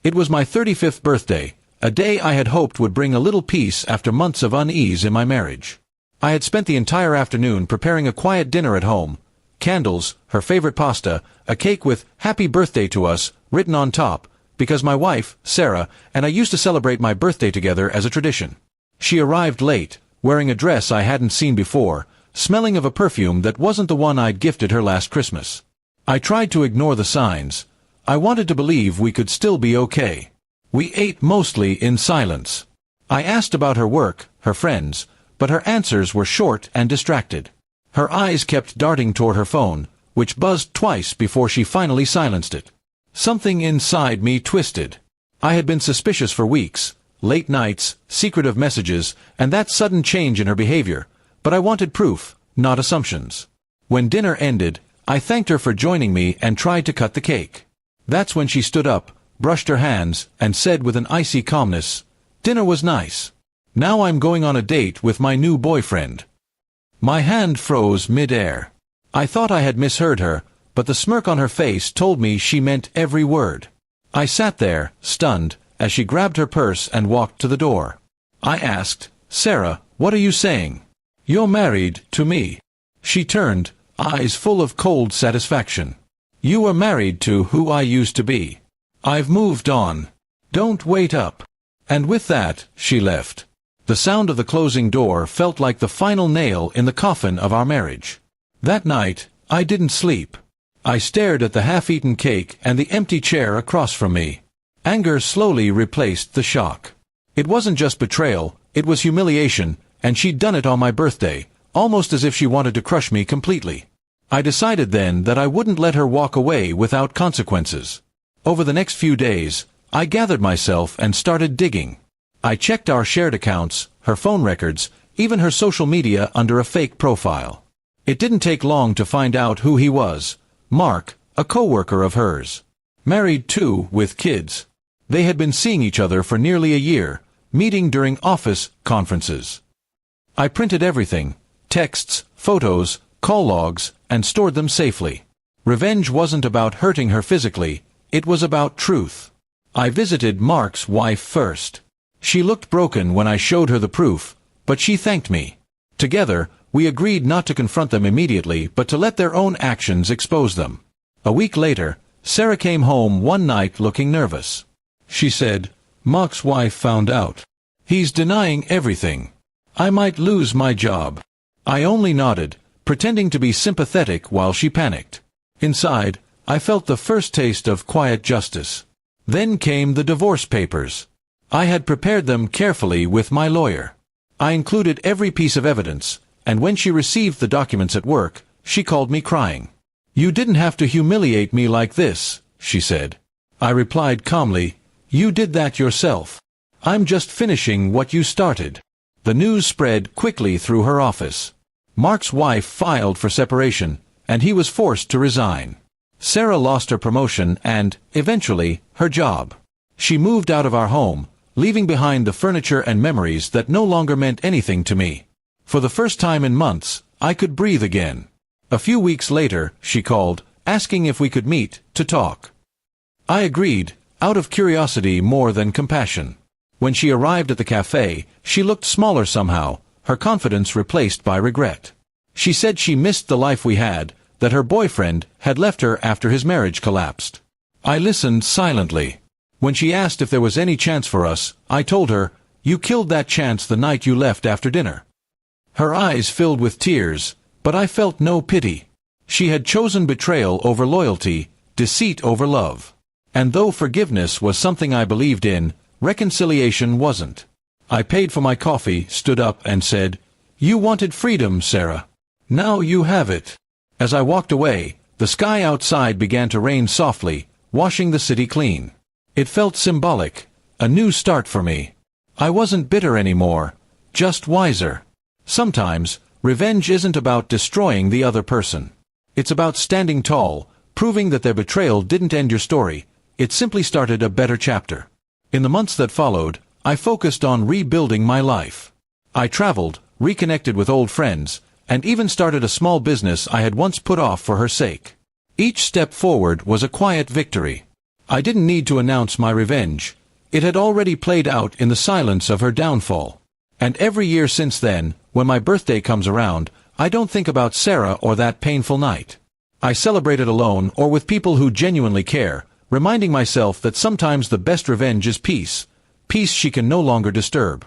It was my 35th birthday, a day I had hoped would bring a little peace after months of unease in my marriage. I had spent the entire afternoon preparing a quiet dinner at home. Candles, her favorite pasta, a cake with "Happy Birthday to Us" written on top, because my wife, Sarah, and I used to celebrate my birthday together as a tradition. She arrived late, wearing a dress I hadn't seen before, smelling of a perfume that wasn't the one I'd gifted her last Christmas. I tried to ignore the signs. I wanted to believe we could still be okay. We ate mostly in silence. I asked about her work, her friends, but her answers were short and distracted. Her eyes kept darting toward her phone, which buzzed twice before she finally silenced it. Something inside me twisted. I had been suspicious for weeks, late nights, secretive messages, and that sudden change in her behavior, but I wanted proof, not assumptions. When dinner ended, I thanked her for joining me and tried to cut the cake. That's when she stood up, brushed her hands, and said with an icy calmness, "Dinner was nice. Now I'm going on a date with my new boyfriend." My hand froze mid-air. I thought I had misheard her, but the smirk on her face told me she meant every word. I sat there, stunned, as she grabbed her purse and walked to the door. I asked, "Sarah, what are you saying? You're married to me." She turned, eyes full of cold satisfaction. "You were married to who I used to be. I've moved on. Don't wait up." And with that, she left. The sound of the closing door felt like the final nail in the coffin of our marriage. That night, I didn't sleep. I stared at the half-eaten cake and the empty chair across from me. Anger slowly replaced the shock. It wasn't just betrayal, it was humiliation, and she'd done it on my birthday, almost as if she wanted to crush me completely. I decided then that I wouldn't let her walk away without consequences. Over the next few days, I gathered myself and started digging. I checked our shared accounts, her phone records, even her social media under a fake profile. It didn't take long to find out who he was. Mark, a co-worker of hers. Married too, with kids. They had been seeing each other for nearly a year, meeting during office conferences. I printed everything, texts, photos, call logs, and stored them safely. Revenge wasn't about hurting her physically, it was about truth. I visited Mark's wife first. She looked broken when I showed her the proof, but she thanked me. Together, we agreed not to confront them immediately but to let their own actions expose them. A week later, Sarah came home one night looking nervous. She said, "Mark's wife found out. He's denying everything. I might lose my job." I only nodded, pretending to be sympathetic while she panicked. Inside, I felt the first taste of quiet justice. Then came the divorce papers. I had prepared them carefully with my lawyer. I included every piece of evidence, and when she received the documents at work, she called me crying. "You didn't have to humiliate me like this," she said. I replied calmly, "You did that yourself. I'm just finishing what you started." The news spread quickly through her office. Mark's wife filed for separation, and he was forced to resign. Sarah lost her promotion and, eventually, her job. She moved out of our home, leaving behind the furniture and memories that no longer meant anything to me. For the first time in months, I could breathe again. A few weeks later, she called, asking if we could meet to talk. I agreed, out of curiosity more than compassion. When she arrived at the cafe, she looked smaller somehow, her confidence replaced by regret. She said she missed the life we had, that her boyfriend had left her after his marriage collapsed. I listened silently. When she asked if there was any chance for us, I told her, "You killed that chance the night you left after dinner." Her eyes filled with tears, but I felt no pity. She had chosen betrayal over loyalty, deceit over love. And though forgiveness was something I believed in, reconciliation wasn't. I paid for my coffee, stood up, and said, "You wanted freedom, Sarah. Now you have it." As I walked away, the sky outside began to rain softly, washing the city clean. It felt symbolic, a new start for me. I wasn't bitter anymore, just wiser. Sometimes, revenge isn't about destroying the other person. It's about standing tall, proving that their betrayal didn't end your story, it simply started a better chapter. In the months that followed, I focused on rebuilding my life. I traveled, reconnected with old friends, and even started a small business I had once put off for her sake. Each step forward was a quiet victory. I didn't need to announce my revenge. It had already played out in the silence of her downfall. And every year since then, when my birthday comes around, I don't think about Sarah or that painful night. I celebrate it alone or with people who genuinely care, reminding myself that sometimes the best revenge is peace. Peace she can no longer disturb.